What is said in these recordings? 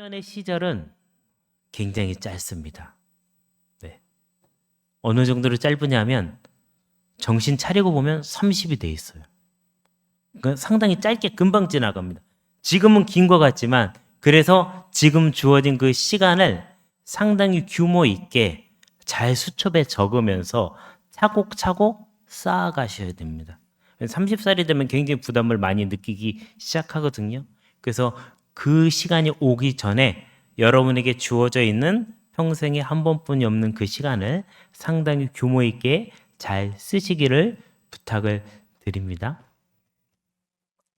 청년의 시절은 굉장히 짧습니다. 네. 어느 정도로 짧으냐면 정신 차리고 보면 30이 돼 있어요. 그러니까 상당히 짧게 금방 지나갑니다. 지금은 긴 것 같지만 그래서 지금 주어진 그 시간을 상당히 규모 있게 잘 수첩에 적으면서 차곡차곡 쌓아가셔야 됩니다. 30살이 되면 굉장히 부담을 많이 느끼기 시작하거든요. 그래서 그 시간이 오기 전에 여러분에게 주어져 있는 평생에 한 번뿐이 없는 그 시간을 상당히 규모 있게 잘 쓰시기를 부탁을 드립니다.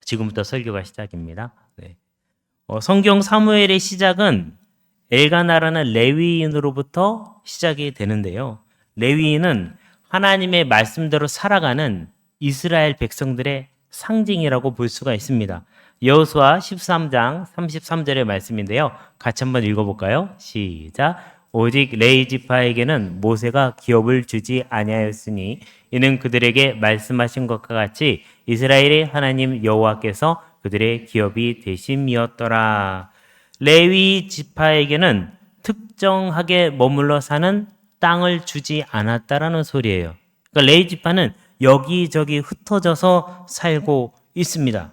지금부터 설교가 시작입니다. 네. 성경 사무엘의 시작은 엘가나라는 레위인으로부터 시작이 되는데요. 레위인은 하나님의 말씀대로 살아가는 이스라엘 백성들의 상징이라고 볼 수가 있습니다. 여호수아 13장 33절의 말씀인데요. 같이 한번 읽어볼까요? 시작. 오직 레위 지파에게는 모세가 기업을 주지 아니하였으니 이는 그들에게 말씀하신 것과 같이 이스라엘의 하나님 여호와께서 그들의 기업이 되심이었더라. 레위 지파에게는 특정하게 머물러 사는 땅을 주지 않았다라는 소리예요. 그러니까 레위 지파는 여기저기 흩어져서 살고 있습니다.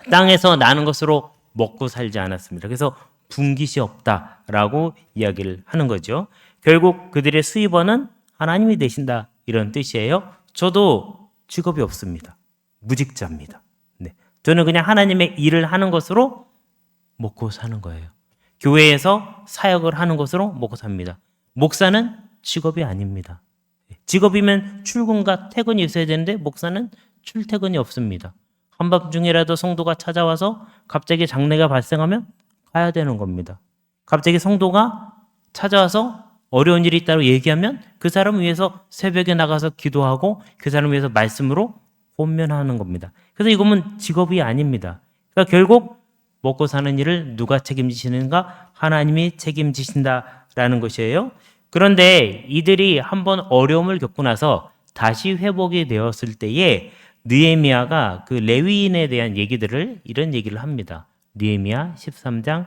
땅에서 나는 것으로 먹고 살지 않았습니다. 그래서 분깃이 없다라고 이야기를 하는 거죠. 결국 그들의 수입원은 하나님이 되신다 이런 뜻이에요. 저도 직업이 없습니다. 무직자입니다. 네. 저는 그냥 하나님의 일을 하는 것으로 먹고 사는 거예요. 교회에서 사역을 하는 것으로 먹고 삽니다. 목사는 직업이 아닙니다. 직업이면 출근과 퇴근이 있어야 되는데 목사는 출퇴근이 없습니다. 한밤중이라도 성도가 찾아와서 갑자기 장례가 발생하면 가야 되는 겁니다. 갑자기 성도가 찾아와서 어려운 일이 있다고 얘기하면 그 사람을 위해서 새벽에 나가서 기도하고 그 사람을 위해서 말씀으로 권면하는 겁니다. 그래서 이거는 직업이 아닙니다. 그러니까 결국 먹고 사는 일을 누가 책임지시는가? 하나님이 책임지신다라는 것이에요. 그런데 이들이 한번 어려움을 겪고 나서 다시 회복이 되었을 때에 느헤미야가 그 레위인에 대한 얘기들을 이런 얘기를 합니다. 느헤미야 13장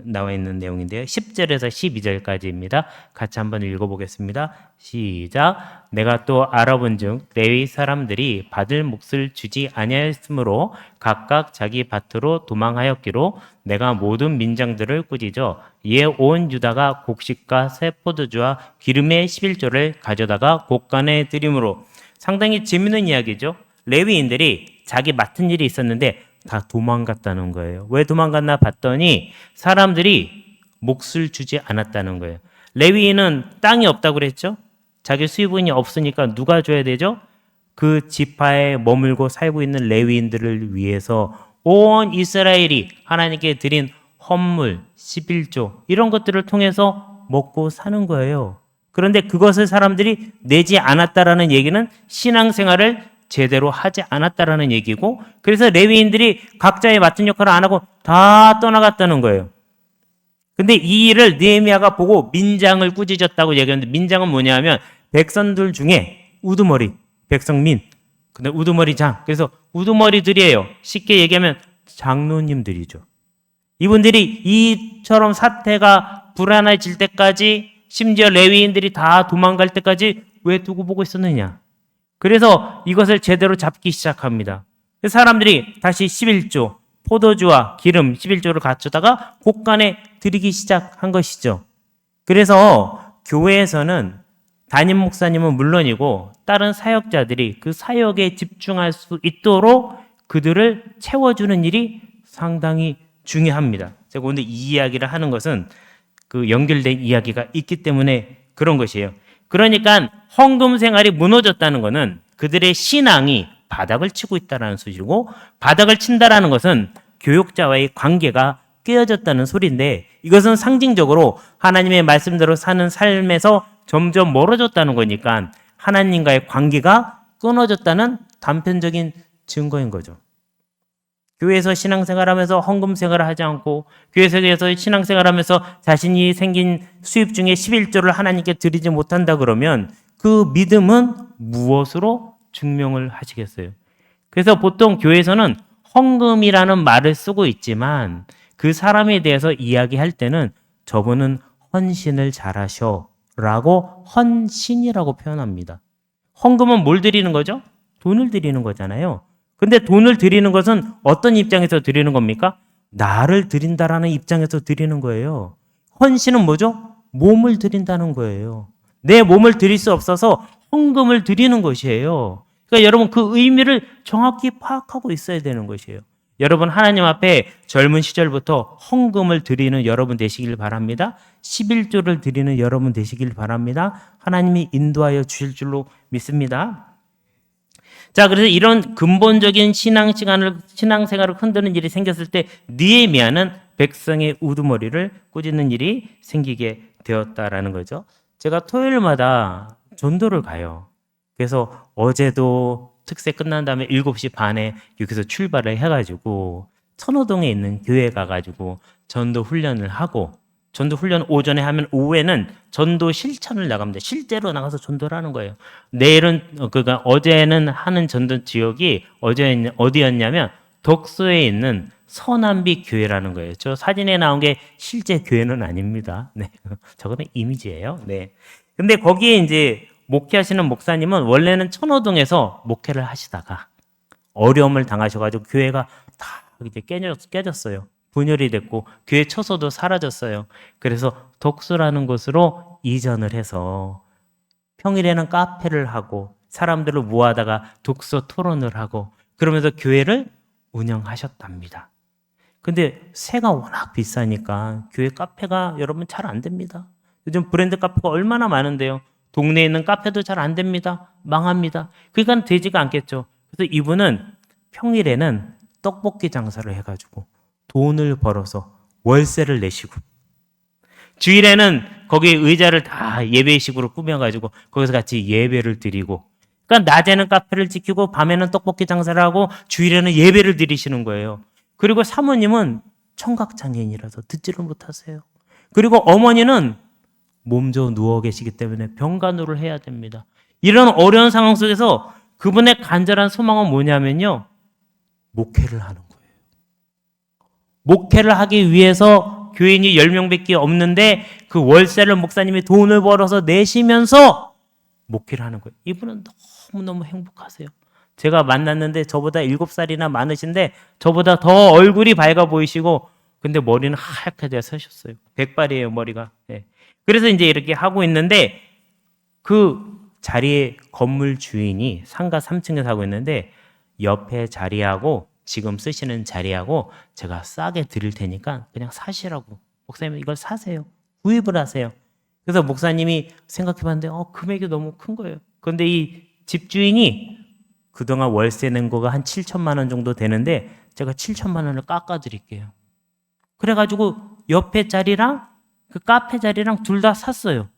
나와 있는 내용인데요. 10절에서 12절까지입니다. 같이 한번 읽어보겠습니다. 시작. 내가 또 알아본 즉 레위 사람들이 받을 몫을 주지 아니하였으므로 각각 자기 밭으로 도망하였기로 내가 모든 민장들을 꾸짖어 이에 온 유다가 곡식과 새 포도주와 기름의 11조를 가져다가 곳간에 드림으로. 상당히 재밌는 이야기죠. 레위인들이 자기 맡은 일이 있었는데 다 도망갔다는 거예요. 왜 도망갔나 봤더니 사람들이 몫을 주지 않았다는 거예요. 레위인은 땅이 없다고 그랬죠. 자기 수입원이 없으니까 누가 줘야 되죠? 그 지파에 머물고 살고 있는 레위인들을 위해서 온 이스라엘이 하나님께 드린 헌물, 11조 이런 것들을 통해서 먹고 사는 거예요. 그런데 그것을 사람들이 내지 않았다라는 얘기는 신앙생활을 제대로 하지 않았다라는 얘기고, 그래서 레위인들이 각자의 맡은 역할을 안 하고 다 떠나갔다는 거예요. 근데 이 일을 느헤미야가 보고 민장을 꾸짖었다고 얘기하는데, 민장은 뭐냐면 백성들 중에 우두머리, 백성민, 근데 우두머리장, 그래서 우두머리들이에요. 쉽게 얘기하면 장로님들이죠. 이분들이 이처럼 사태가 불안해질 때까지, 심지어 레위인들이 다 도망갈 때까지 왜 두고 보고 있었느냐. 그래서 이것을 제대로 잡기 시작합니다. 사람들이 다시 11조, 포도주와 기름 11조를 갖추다가 곳간에 드리기 시작한 것이죠. 그래서 교회에서는 담임 목사님은 물론이고 다른 사역자들이 그 사역에 집중할 수 있도록 그들을 채워주는 일이 상당히 중요합니다. 제가 오늘 이 이야기를 하는 것은 그 연결된 이야기가 있기 때문에 그런 것이에요. 그러니까 헌금 생활이 무너졌다는 것은 그들의 신앙이 바닥을 치고 있다는 소리고, 바닥을 친다라는 것은 교육자와의 관계가 깨어졌다는 소리인데, 이것은 상징적으로 하나님의 말씀대로 사는 삶에서 점점 멀어졌다는 거니까 하나님과의 관계가 끊어졌다는 단편적인 증거인 거죠. 교회에서 신앙생활하면서 헌금 생활을 하지 않고, 교회에서 신앙생활하면서 자신이 생긴 수입 중에 11조를 하나님께 드리지 못한다 그러면 그 믿음은 무엇으로 증명을 하시겠어요? 그래서 보통 교회에서는 헌금이라는 말을 쓰고 있지만 그 사람에 대해서 이야기할 때는 저분은 헌신을 잘하셔 라고 헌신이라고 표현합니다. 헌금은 뭘 드리는 거죠? 돈을 드리는 거잖아요. 근데 돈을 드리는 것은 어떤 입장에서 드리는 겁니까? 나를 드린다라는 입장에서 드리는 거예요. 헌신은 뭐죠? 몸을 드린다는 거예요. 내 몸을 드릴 수 없어서 헌금을 드리는 것이에요. 그러니까 여러분 그 의미를 정확히 파악하고 있어야 되는 것이에요. 여러분 하나님 앞에 젊은 시절부터 헌금을 드리는 여러분 되시길 바랍니다. 11조를 드리는 여러분 되시길 바랍니다. 하나님이 인도하여 주실 줄로 믿습니다. 자, 그래서 이런 근본적인 신앙생활을 흔드는 일이 생겼을 때 느헤미야는 백성의 우두머리를 꾸짖는 일이 생기게 되었다라는 거죠. 제가 토요일마다 전도를 가요. 그래서 어제도 특세 끝난 다음에 7시 반에 여기서 출발을 해가지고 천호동에 있는 교회 가가지고 전도 훈련을 하고, 전도 훈련 오전에 하면 오후에는 전도 실천을 나갑니다. 실제로 나가서 전도를 하는 거예요. 내일은 그러니까 어제는 하는 전도 지역이 어디였냐면 덕소에 있는 서남비 교회라는 거예요. 저 사진에 나온 게 실제 교회는 아닙니다. 네, 저거는 이미지예요. 네. 근데 거기에 이제 목회하시는 목사님은 원래는 천호동에서 목회를 하시다가 어려움을 당하셔가지고 교회가 다 이제 깨졌어요. 분열이 됐고 교회 처소도 사라졌어요. 그래서 덕수라는 곳으로 이전을 해서 평일에는 카페를 하고 사람들을 모아다가 독서 토론을 하고 그러면서 교회를 운영하셨답니다. 근데 세가 워낙 비싸니까 교회 카페가 여러분 잘 안 됩니다. 요즘 브랜드 카페가 얼마나 많은데요. 동네에 있는 카페도 잘 안 됩니다. 망합니다. 그러니까 되지가 않겠죠. 그래서 이분은 평일에는 떡볶이 장사를 해가지고 돈을 벌어서 월세를 내시고 주일에는 거기 의자를 다 예배식으로 꾸며가지고 거기서 같이 예배를 드리고, 그러니까 낮에는 카페를 지키고 밤에는 떡볶이 장사를 하고 주일에는 예배를 드리시는 거예요. 그리고 사모님은 청각장애인이라서 듣지를 못하세요. 그리고 어머니는 몸져 누워 계시기 때문에 병간호를 해야 됩니다. 이런 어려운 상황 속에서 그분의 간절한 소망은 뭐냐면요, 목회를 하는 거예요. 목회를 하기 위해서 교인이 10명밖에 없는데 그 월세를 목사님이 돈을 벌어서 내시면서 목회를 하는 거예요. 이분은 너무너무 행복하세요. 제가 만났는데 저보다 7살이나 많으신데 저보다 더 얼굴이 밝아 보이시고 근데 머리는 하얗게 되어 서셨어요. 백발이에요, 머리가. 네. 그래서 이제 이렇게 하고 있는데 그 자리에 건물 주인이 상가 3층에 사고 있는데 옆에 자리하고 지금 쓰시는 자리하고 제가 싸게 드릴 테니까 그냥 사시라고. 목사님 이걸 사세요. 구입을 하세요. 그래서 목사님이 생각해봤는데 금액이 너무 큰 거예요. 그런데 이 집주인이 그동안 월세 낸 거가 한 7천만 원 정도 되는데 제가 7천만 원을 깎아드릴게요. 그래가지고 옆에 자리랑 그 카페 자리랑 둘 다 샀어요.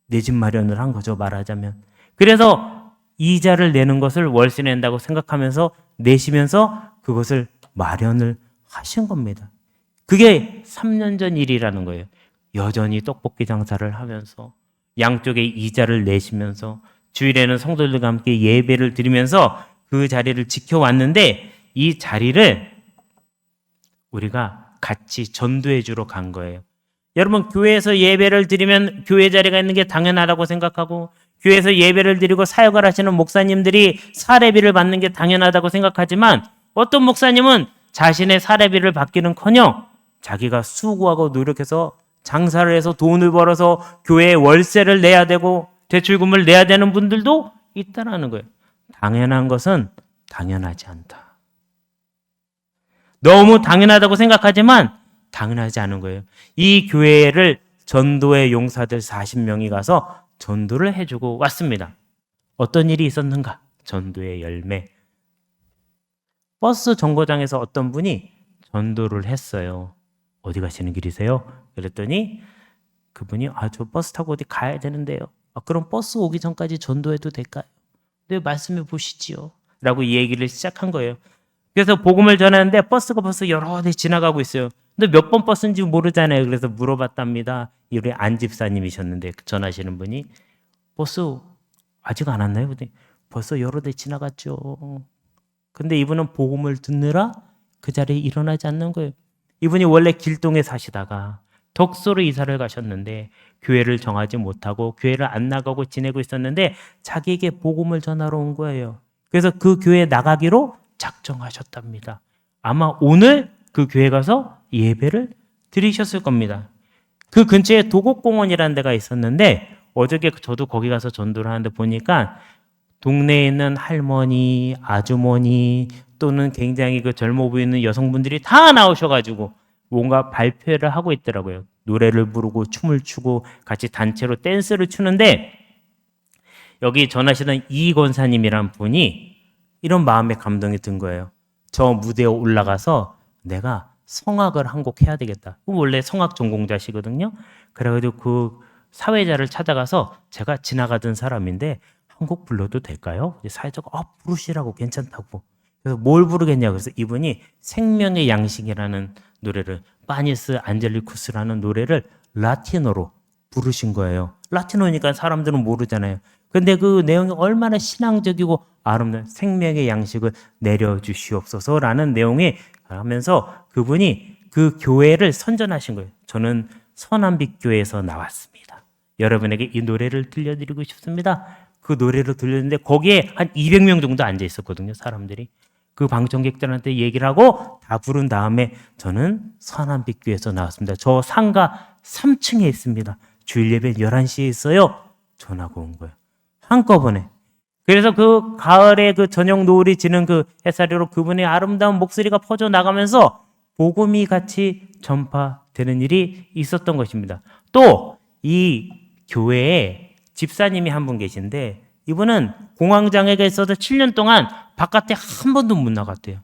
내 집 마련을 한 거죠, 말하자면. 그래서 이자를 내는 것을 월세 낸다고 생각하면서 내시면서 그것을 마련을 하신 겁니다. 그게 3년 전 일이라는 거예요. 여전히 떡볶이 장사를 하면서 양쪽에 이자를 내시면서 주일에는 성도들과 함께 예배를 드리면서 그 자리를 지켜왔는데 이 자리를 우리가 같이 전도해 주러 간 거예요. 여러분 교회에서 예배를 드리면 교회 자리가 있는 게 당연하다고 생각하고 교회에서 예배를 드리고 사역을 하시는 목사님들이 사례비를 받는 게 당연하다고 생각하지만 어떤 목사님은 자신의 사례비를 받기는커녕 자기가 수고하고 노력해서 장사를 해서 돈을 벌어서 교회에 월세를 내야 되고 대출금을 내야 되는 분들도 있다라는 거예요. 당연한 것은 당연하지 않다. 너무 당연하다고 생각하지만 당연하지 않은 거예요. 이 교회를 전도의 용사들 40명이 가서 전도를 해주고 왔습니다. 어떤 일이 있었는가? 전도의 열매. 버스 정거장에서 어떤 분이 전도를 했어요. 어디 가시는 길이세요? 그랬더니 그분이 저 버스 타고 어디 가야 되는데요. 그럼 버스 오기 전까지 전도해도 될까요? 네, 말씀해 보시지요. 라고 이 얘기를 시작한 거예요. 그래서 복음을 전하는데 버스가 벌써 여러 대 지나가고 있어요. 근데 몇 번 버스인지 모르잖아요. 그래서 물어봤답니다. 우리 안 집사님이셨는데 전하시는 분이 버스 아직 안 왔나요? 근데 벌써 여러 대 지나갔죠. 근데 이분은 복음을 듣느라 그 자리에 일어나지 않는 거예요. 이분이 원래 길동에 사시다가 덕소로 이사를 가셨는데 교회를 정하지 못하고 교회를 안 나가고 지내고 있었는데 자기에게 복음을 전하러 온 거예요. 그래서 그 교회에 나가기로 작정하셨답니다. 아마 오늘 그 교회 가서 예배를 드리셨을 겁니다. 그 근처에 도곡공원이라는 데가 있었는데 어저께 저도 거기 가서 전도를 하는데 보니까 동네에 있는 할머니, 아주머니 또는 굉장히 그 젊어 보이는 여성분들이 다 나오셔가지고 뭔가 발표를 하고 있더라고요. 노래를 부르고 춤을 추고 같이 단체로 댄스를 추는데 여기 전하시던 이 권사님이란 분이 이런 마음의 감동이 든 거예요. 저 무대에 올라가서 내가 성악을 한 곡 해야 되겠다. 원래 성악 전공자시거든요. 그래가지고 그 사회자를 찾아가서 제가 지나가던 사람인데 한 곡 불러도 될까요? 사회자가 부르시라고 괜찮다고. 그래서 뭘 부르겠냐고. 그래서 이분이 생명의 양식이라는 노래를 파니스 안젤리쿠스라는 노래를 라틴어로 부르신 거예요. 라틴어니까 사람들은 모르잖아요. 근데 그 내용이 얼마나 신앙적이고 아름다운 생명의 양식을 내려주시옵소서라는 내용이 하면서 그분이 그 교회를 선전하신 거예요. 저는 서남빛 교회에서 나왔습니다. 여러분에게 이 노래를 들려드리고 싶습니다. 그 노래를 들렸는데 거기에 한 200명 정도 앉아 있었거든요. 사람들이. 그 방청객들한테 얘기를 하고 다 부른 다음에 저는 서남빛 교회에서 나왔습니다. 저 상가 3층에 있습니다. 주일 예배 11시에 있어요. 전화가 온 거예요. 한꺼번에. 그래서 그 가을에 그 저녁 노을이 지는 그 햇살이로 그분의 아름다운 목소리가 퍼져나가면서 복음이 같이 전파되는 일이 있었던 것입니다. 또 이 교회에 집사님이 한 분 계신데 이분은 공황장애가 있어서 7년 동안 바깥에 한 번도 못 나갔대요.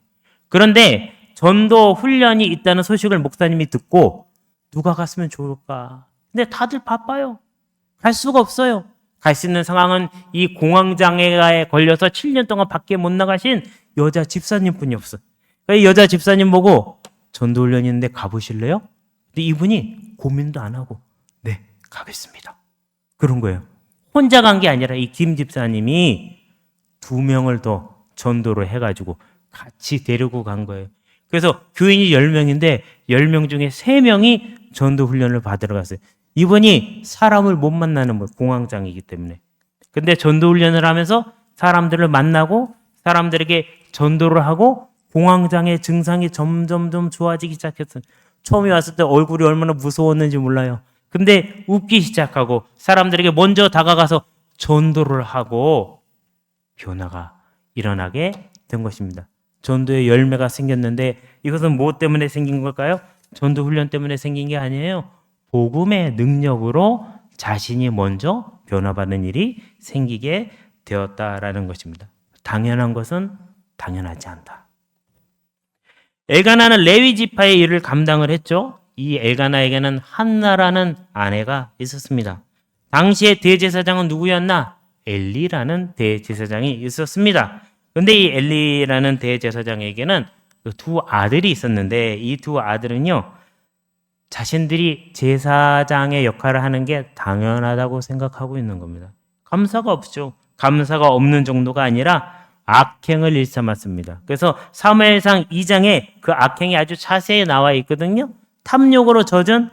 그런데 전도 훈련이 있다는 소식을 목사님이 듣고 누가 갔으면 좋을까? 근데 다들 바빠요. 갈 수가 없어요. 갈 수 있는 상황은 이 공황장애에 걸려서 7년 동안 밖에 못 나가신 여자 집사님뿐이 없어. 이 여자 집사님 보고 전도훈련이 있는데 가보실래요? 근데 이분이 고민도 안 하고 네, 가겠습니다. 그런 거예요. 혼자 간 게 아니라 이 김 집사님이 2명을 더 전도를 해가지고 같이 데리고 간 거예요. 그래서 교인이 10명인데 10명 중에 3명이 전도훈련을 받으러 갔어요. 이분이 사람을 못 만나는 공황장애이기 때문에. 근데 전도훈련을 하면서 사람들을 만나고 사람들에게 전도를 하고 공황장애 증상이 점점점 좋아지기 시작했어요. 처음에 왔을 때 얼굴이 얼마나 무서웠는지 몰라요. 근데 웃기 시작하고 사람들에게 먼저 다가가서 전도를 하고 변화가 일어나게 된 것입니다. 전도의 열매가 생겼는데 이것은 무엇 때문에 생긴 걸까요? 전도 훈련 때문에 생긴 게 아니에요. 복음의 능력으로 자신이 먼저 변화받는 일이 생기게 되었다라는 것입니다. 당연한 것은 당연하지 않다. 엘가나는 레위 지파의 일을 감당을 했죠. 이 엘가나에게는 한나라는 아내가 있었습니다. 당시의 대제사장은 누구였나? 엘리라는 대제사장이 있었습니다. 그런데 이 엘리라는 대제사장에게는 2 아들이 있었는데 이 2 아들은요, 자신들이 제사장의 역할을 하는 게 당연하다고 생각하고 있는 겁니다. 감사가 없죠. 감사가 없는 정도가 아니라 악행을 일삼았습니다. 그래서 사무엘상 2장에 그 악행이 아주 자세히 나와 있거든요. 탐욕으로 젖은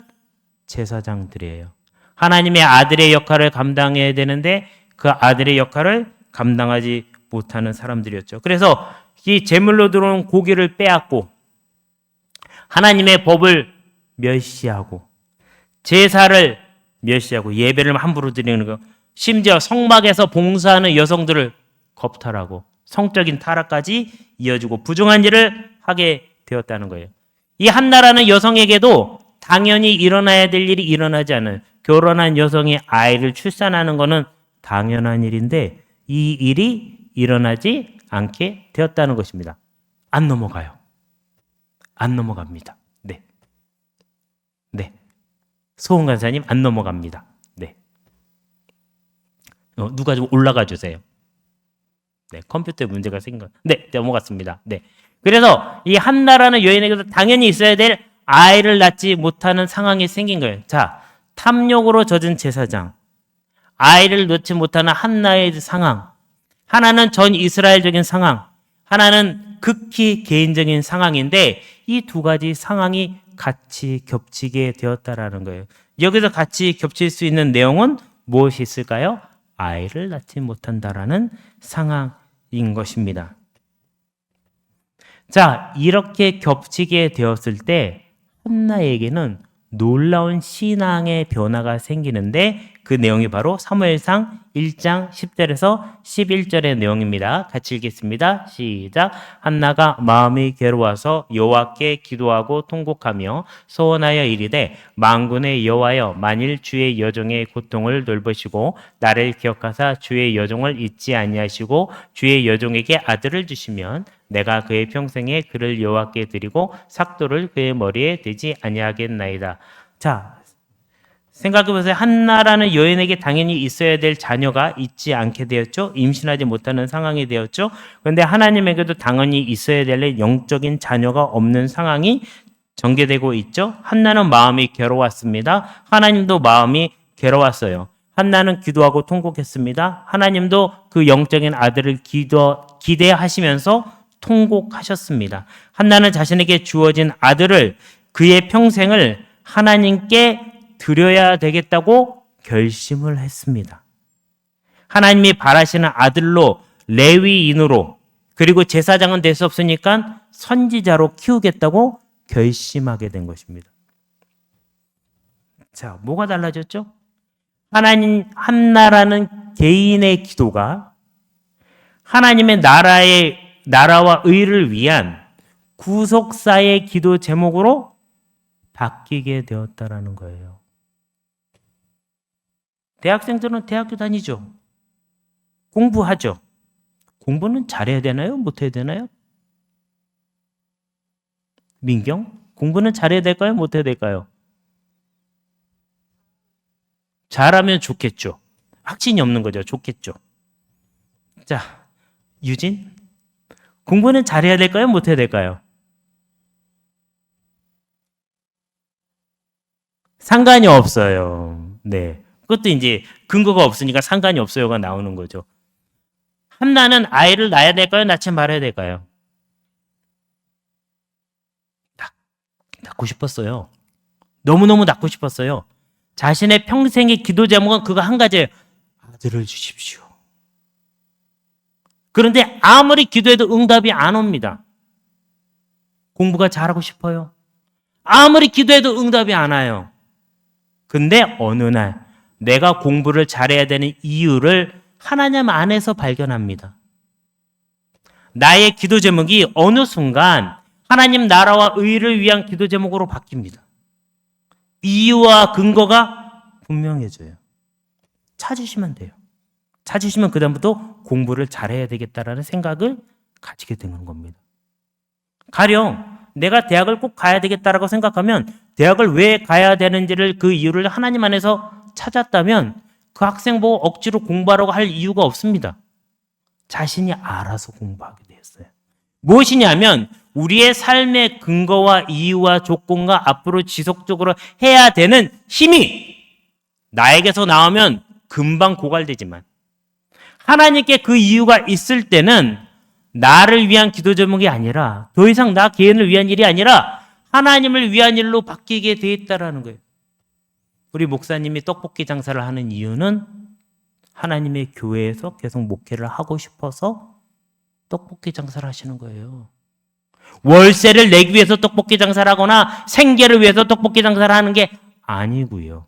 제사장들이에요. 하나님의 아들의 역할을 감당해야 되는데 그 아들의 역할을 감당하지 못하는 사람들이었죠. 그래서 이 제물로 들어온 고기를 빼앗고 하나님의 법을 멸시하고 제사를 멸시하고 예배를 함부로 드리는 거, 심지어 성막에서 봉사하는 여성들을 겁탈하고 성적인 타락까지 이어지고 부정한 일을 하게 되었다는 거예요. 이 한나라는 여성에게도 당연히 일어나야 될 일이 일어나지 않아요. 결혼한 여성이 아이를 출산하는 것은 당연한 일인데 이 일이 일어나지 않게 되었다는 것입니다. 안 넘어가요. 안 넘어갑니다. 네. 네. 소은 간사님 안 넘어갑니다. 네. 누가 좀 올라가 주세요. 네, 컴퓨터에 문제가 생긴 것. 네, 넘어갔습니다. 네. 그래서 이 한나라는 여인에게도 당연히 있어야 될 아이를 낳지 못하는 상황이 생긴 거예요. 자, 탐욕으로 젖은 제사장, 아이를 낳지 못하는 한나의 상황, 하나는 전 이스라엘적인 상황, 하나는 극히 개인적인 상황인데 이 2 가지 상황이 같이 겹치게 되었다라는 거예요. 여기서 같이 겹칠 수 있는 내용은 무엇이 있을까요? 아이를 낳지 못한다라는 상황인 것입니다. 자, 이렇게 겹치게 되었을 때 한나에게는 놀라운 신앙의 변화가 생기는데 그 내용이 바로 사무엘상 1장 10절에서 11절의 내용입니다. 같이 읽겠습니다. 시작. 한나가 마음이 괴로워서 여호와께 기도하고 통곡하며 소원하여 이르되 만군의 여호와여, 만일 주의 여종의 고통을 돌보시고 나를 기억하사 주의 여종을 잊지 아니하시고 주의 여종에게 아들을 주시면 내가 그의 평생에 그를 여호와께 드리고 삭도를 그의 머리에 대지 아니하겠나이다. 자, 생각해보세요. 한나라는 여인에게 당연히 있어야 될 자녀가 있지 않게 되었죠. 임신하지 못하는 상황이 되었죠. 그런데 하나님에게도 당연히 있어야 될 영적인 자녀가 없는 상황이 전개되고 있죠. 한나는 마음이 괴로웠습니다. 하나님도 마음이 괴로웠어요. 한나는 기도하고 통곡했습니다. 하나님도 그 영적인 아들을 기대하시면서 통곡하셨습니다. 한나는 자신에게 주어진 아들을, 그의 평생을 하나님께 드려야 되겠다고 결심을 했습니다. 하나님이 바라시는 아들로, 레위인으로, 그리고 제사장은 될 수 없으니까 선지자로 키우겠다고 결심하게 된 것입니다. 자, 뭐가 달라졌죠? 한나라는 개인의 기도가 하나님의 나라와 의를 위한 구속사의 기도 제목으로 바뀌게 되었다라는 거예요. 대학생들은 대학교 다니죠. 공부하죠. 공부는 잘해야 되나요? 못해야 되나요? 민경? 공부는 잘해야 될까요? 못해야 될까요? 잘하면 좋겠죠. 확신이 없는 거죠. 좋겠죠. 자, 유진? 공부는 잘해야 될까요? 못해야 될까요? 상관이 없어요. 네. 그것도 이제 근거가 없으니까 상관이 없어요가 나오는 거죠. 한나는 아이를 낳아야 될까요? 낳지 말아야 될까요? 낳고 싶었어요. 너무너무 낳고 싶었어요. 자신의 평생의 기도 제목은 그거 한 가지예요. 아들을 주십시오. 그런데 아무리 기도해도 응답이 안 옵니다. 공부가 잘하고 싶어요. 아무리 기도해도 응답이 안 와요. 근데 어느 날 내가 공부를 잘해야 되는 이유를 하나님 안에서 발견합니다. 나의 기도 제목이 어느 순간 하나님 나라와 의를 위한 기도 제목으로 바뀝니다. 이유와 근거가 분명해져요. 찾으시면 돼요. 찾으시면 그다음부터 공부를 잘해야 되겠다라는 생각을 가지게 되는 겁니다. 가령 내가 대학을 꼭 가야 되겠다라고 생각하면 대학을 왜 가야 되는지를, 그 이유를 하나님 안에서 찾았다면 그 학생 보고 억지로 공부하라고 할 이유가 없습니다. 자신이 알아서 공부하게 되었어요. 무엇이냐면 우리의 삶의 근거와 이유와 조건과 앞으로 지속적으로 해야 되는 힘이 나에게서 나오면 금방 고갈되지만 하나님께 그 이유가 있을 때는 나를 위한 기도 제목이 아니라, 더 이상 나 개인을 위한 일이 아니라 하나님을 위한 일로 바뀌게 돼 있다라는 거예요. 우리 목사님이 떡볶이 장사를 하는 이유는 하나님의 교회에서 계속 목회를 하고 싶어서 떡볶이 장사를 하시는 거예요. 월세를 내기 위해서 떡볶이 장사를 하거나 생계를 위해서 떡볶이 장사를 하는 게 아니고요.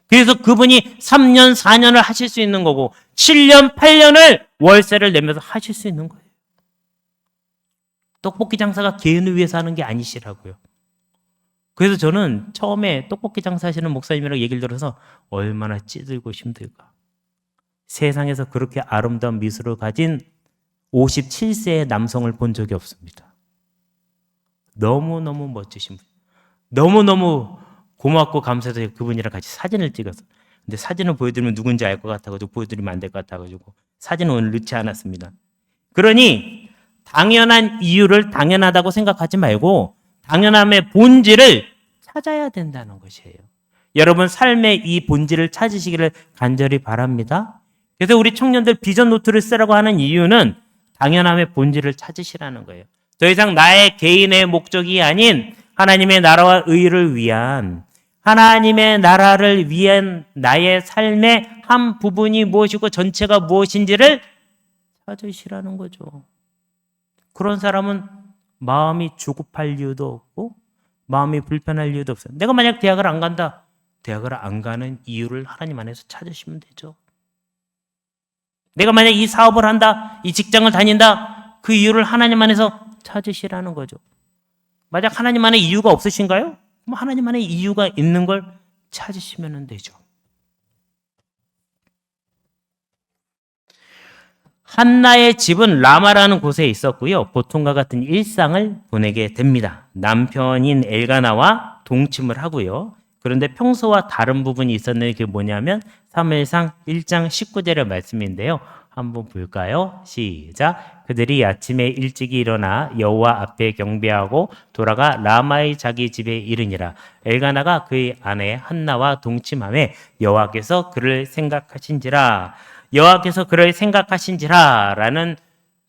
그래서 그분이 3년, 4년을 하실 수 있는 거고 7년, 8년을 월세를 내면서 하실 수 있는 거예요. 떡볶이 장사가 개인을 위해서 하는 게 아니시라고요. 그래서 저는 처음에 떡볶이 장사하시는 목사님이랑 얘기를 들어서 얼마나 찌들고 힘들까. 세상에서 그렇게 아름다운 미술을 가진 57세의 남성을 본 적이 없습니다. 너무너무 멋지신 분. 너무너무 고맙고 감사해서 그분이랑 같이 사진을 찍었어요. 근데 사진을 보여드리면 누군지 알 것 같아가지고 보여드리면 안 될 것 같아가지고 사진은 오늘 넣지 않았습니다. 그러니 당연한 이유를 당연하다고 생각하지 말고 당연함의 본질을 찾아야 된다는 것이에요. 여러분 삶의 이 본질을 찾으시기를 간절히 바랍니다. 그래서 우리 청년들 비전 노트를 쓰라고 하는 이유는 당연함의 본질을 찾으시라는 거예요. 더 이상 나의 개인의 목적이 아닌 하나님의 나라와 의를 위한, 하나님의 나라를 위한 나의 삶의 한 부분이 무엇이고 전체가 무엇인지를 찾으시라는 거죠. 그런 사람은 마음이 조급할 이유도 없고 마음이 불편할 이유도 없어요. 내가 만약 대학을 안 간다. 대학을 안 가는 이유를 하나님 안에서 찾으시면 되죠. 내가 만약 이 사업을 한다. 이 직장을 다닌다. 그 이유를 하나님 안에서 찾으시라는 거죠. 만약 하나님 안에 이유가 없으신가요? 그럼 하나님 안에 이유가 있는 걸 찾으시면 되죠. 한나의 집은 라마라는 곳에 있었고요. 보통과 같은 일상을 보내게 됩니다. 남편인 엘가나와 동침을 하고요. 그런데 평소와 다른 부분이 있었는데 그게 뭐냐면 사무엘상 1장 19절의 말씀인데요. 한번 볼까요? 시작. 그들이 아침에 일찍이 일어나 여호와 앞에 경배하고 돌아가 라마의 자기 집에 이르니라. 엘가나가 그의 아내 한나와 동침하매 여호와께서 그를 생각하신지라. 여호와께서 그를 생각하신지라 라는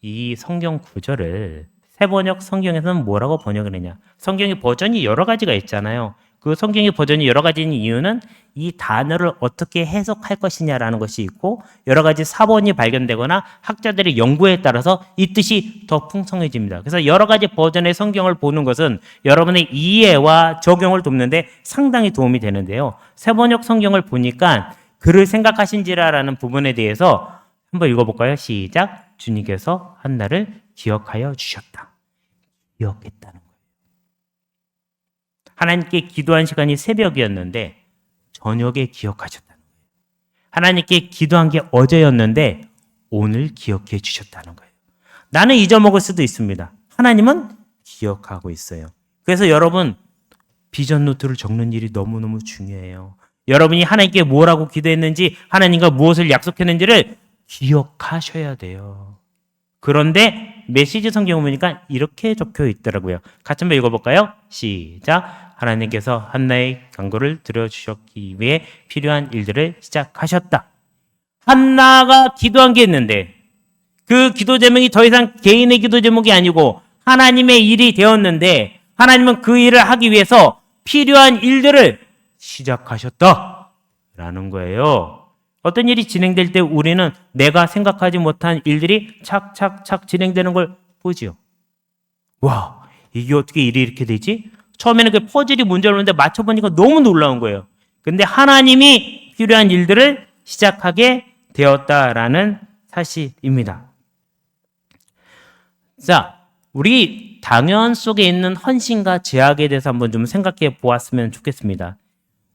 이 성경 구절을 세번역 성경에서는 뭐라고 번역을 했냐. 성경의 버전이 여러 가지가 있잖아요. 그 성경의 버전이 여러 가지인 이유는 이 단어를 어떻게 해석할 것이냐라는 것이 있고 여러 가지 사본이 발견되거나 학자들의 연구에 따라서 이 뜻이 더 풍성해집니다. 그래서 여러 가지 버전의 성경을 보는 것은 여러분의 이해와 적용을 돕는데 상당히 도움이 되는데요. 세번역 성경을 보니까 그를 생각하신지라라는 부분에 대해서 한번 읽어볼까요? 시작. 주님께서 한나를 기억하여 주셨다. 기억했다는 거예요. 하나님께 기도한 시간이 새벽이었는데 저녁에 기억하셨다는 거예요. 하나님께 기도한 게 어제였는데 오늘 기억해 주셨다는 거예요. 나는 잊어먹을 수도 있습니다. 하나님은 기억하고 있어요. 그래서 여러분 비전 노트를 적는 일이 너무너무 중요해요. 여러분이 하나님께 뭐라고 기도했는지 하나님과 무엇을 약속했는지를 기억하셔야 돼요. 그런데 메시지 성경을 보니까 이렇게 적혀 있더라고요. 같이 한번 읽어볼까요? 시작. 하나님께서 한나의 간구를 들어주셨기 위해 필요한 일들을 시작하셨다. 한나가 기도한 게 있는데 그 기도 제목이 더 이상 개인의 기도 제목이 아니고 하나님의 일이 되었는데 하나님은 그 일을 하기 위해서 필요한 일들을 시작하셨다라는 거예요. 어떤 일이 진행될 때 우리는 내가 생각하지 못한 일들이 착착착 진행되는 걸 보지요. 와, 이게 어떻게 일이 이렇게 되지? 처음에는 그 퍼즐이 문제를 오는데 맞춰보니까 너무 놀라운 거예요. 근데 하나님이 필요한 일들을 시작하게 되었다라는 사실입니다. 자, 우리 당연 속에 있는 헌신과 제약에 대해서 한번 좀 생각해 보았으면 좋겠습니다.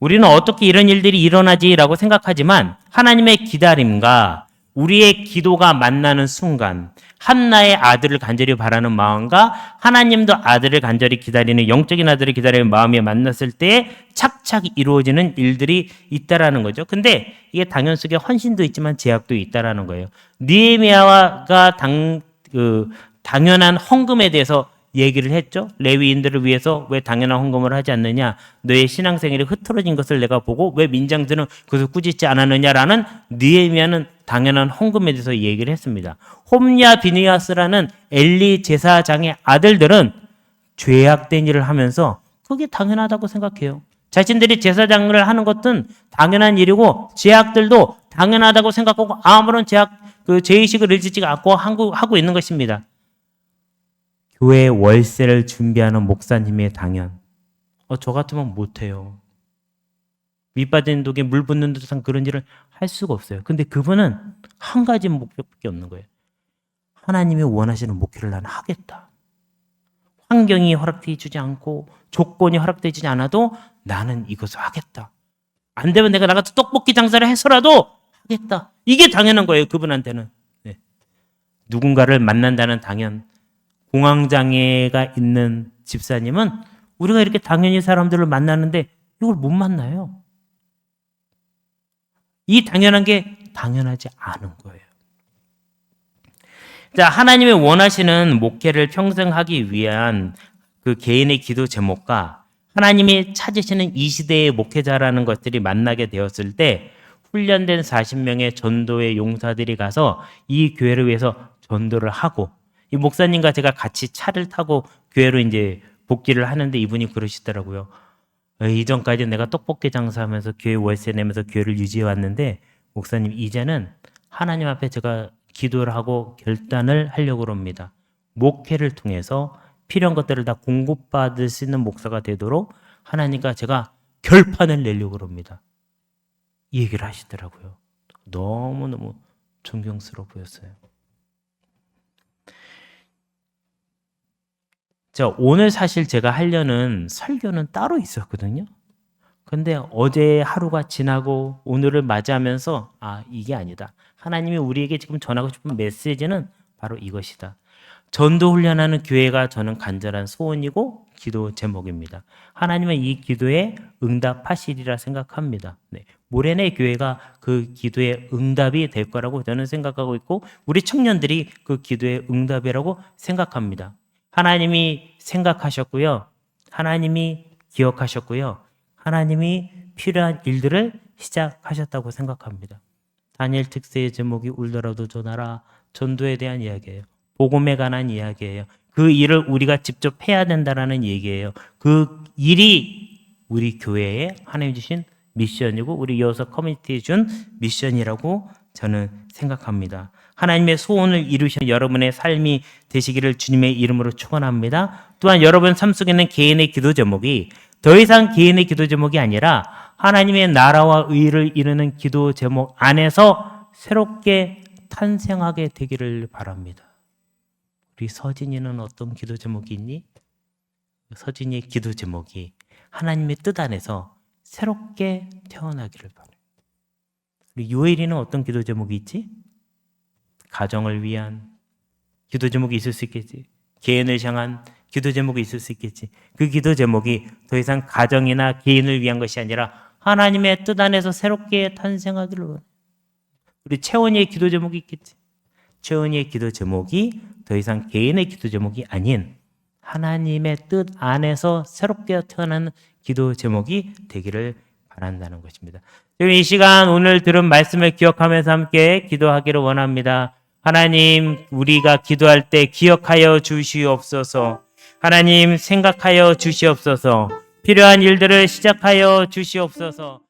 우리는 어떻게 이런 일들이 일어나지라고 생각하지만 하나님의 기다림과 우리의 기도가 만나는 순간 한나의 아들을 간절히 바라는 마음과 하나님도 아들을 간절히 기다리는 영적인 아들을 기다리는 마음이 만났을 때 착착 이루어지는 일들이 있다라는 거죠. 근데 이게 당연 속에 헌신도 있지만 제약도 있다라는 거예요. 느헤미야가 당연한 헌금에 대해서 얘기를 했죠. 레위인들을 위해서 왜 당연한 헌금을 하지 않느냐. 너의 신앙생활이 흐트러진 것을 내가 보고 왜 민장들은 그것을 꾸짖지 않았느냐라는 느헤미야는 당연한 헌금에 대해서 얘기를 했습니다. 홈냐 비느하스라는 엘리 제사장의 아들들은 죄악된 일을 하면서 그게 당연하다고 생각해요. 자신들이 제사장을 하는 것은 당연한 일이고 죄악들도 당연하다고 생각하고 아무런 죄의식을 의지지 않고 하고 있는 것입니다. 교회 월세를 준비하는 목사님의 당연. 저 같으면 못해요. 밑빠진 독에 물 붓는 듯한 그런 일을 할 수가 없어요. 근데 그분은 한 가지 목표밖에 없는 거예요. 하나님이 원하시는 목회를 나는 하겠다. 환경이 허락되어 주지 않고 조건이 허락되어 주지 않아도 나는 이것을 하겠다. 안 되면 내가 나가서 떡볶이 장사를 해서라도 하겠다. 이게 당연한 거예요. 그분한테는. 네. 누군가를 만난다는 당연. 공황장애가 있는 집사님은 우리가 이렇게 당연히 사람들을 만나는데 이걸 못 만나요. 이 당연한 게 당연하지 않은 거예요. 자, 하나님의 원하시는 목회를 평생 하기 위한 그 개인의 기도 제목과 하나님이 찾으시는 이 시대의 목회자라는 것들이 만나게 되었을 때 훈련된 40명의 전도의 용사들이 가서 이 교회를 위해서 전도를 하고 이 목사님과 제가 같이 차를 타고 교회로 이제 복귀를 하는데 이분이 그러시더라고요. 이전까지 내가 떡볶이 장사하면서 교회 월세 내면서 교회를 유지해 왔는데 목사님 이제는 하나님 앞에 제가 기도를 하고 결단을 하려고 합니다. 목회를 통해서 필요한 것들을 다 공급받을 수 있는 목사가 되도록 하나님과 제가 결판을 내려고 합니다. 이 얘기를 하시더라고요. 너무너무 존경스러워 보였어요. 자, 오늘 사실 제가 하려는 설교는 따로 있었거든요. 근데 어제 하루가 지나고 오늘을 맞이하면서 이게 아니다. 하나님이 우리에게 지금 전하고 싶은 메시지는 바로 이것이다. 전도 훈련하는 교회가 저는 간절한 소원이고 기도 제목입니다. 하나님은 이 기도에 응답하시리라 생각합니다. 네. 모래내 교회가 그 기도의 응답이 될 거라고 저는 생각하고 있고 우리 청년들이 그 기도의 응답이라고 생각합니다. 하나님이 생각하셨고요. 하나님이 기억하셨고요. 하나님이 필요한 일들을 시작하셨다고 생각합니다. 다니엘 특세의 제목이 울더라도 전하라. 전도에 대한 이야기예요. 복음에 관한 이야기예요. 그 일을 우리가 직접 해야 된다라는 얘기예요. 그 일이 우리 교회에 하나님 주신 미션이고 우리 여호서 커뮤니티에 준 미션이라고 저는 생각합니다. 하나님의 소원을 이루시는 여러분의 삶이 되시기를 주님의 이름으로 축원합니다. 또한 여러분 삶 속에 있는 개인의 기도 제목이 더 이상 개인의 기도 제목이 아니라 하나님의 나라와 의를 이루는 기도 제목 안에서 새롭게 탄생하게 되기를 바랍니다. 우리 서진이는 어떤 기도 제목이 있니? 서진이의 기도 제목이 하나님의 뜻 안에서 새롭게 태어나기를 바라요. 우리 요엘이는 어떤 기도 제목이 있지? 가정을 위한 기도 제목이 있을 수 있겠지. 개인을 향한 기도 제목이 있을 수 있겠지. 그 기도 제목이 더 이상 가정이나 개인을 위한 것이 아니라 하나님의 뜻 안에서 새롭게 탄생하기를 원해요. 우리 채원이의 기도 제목이 있겠지. 채원이의 기도 제목이 더 이상 개인의 기도 제목이 아닌 하나님의 뜻 안에서 새롭게 태어나는 기도 제목이 되기를 바란다는 것입니다. 이 시간 오늘 들은 말씀을 기억하면서 함께 기도하기를 원합니다. 하나님, 우리가 기도할 때 기억하여 주시옵소서. 하나님, 생각하여 주시옵소서. 필요한 일들을 시작하여 주시옵소서.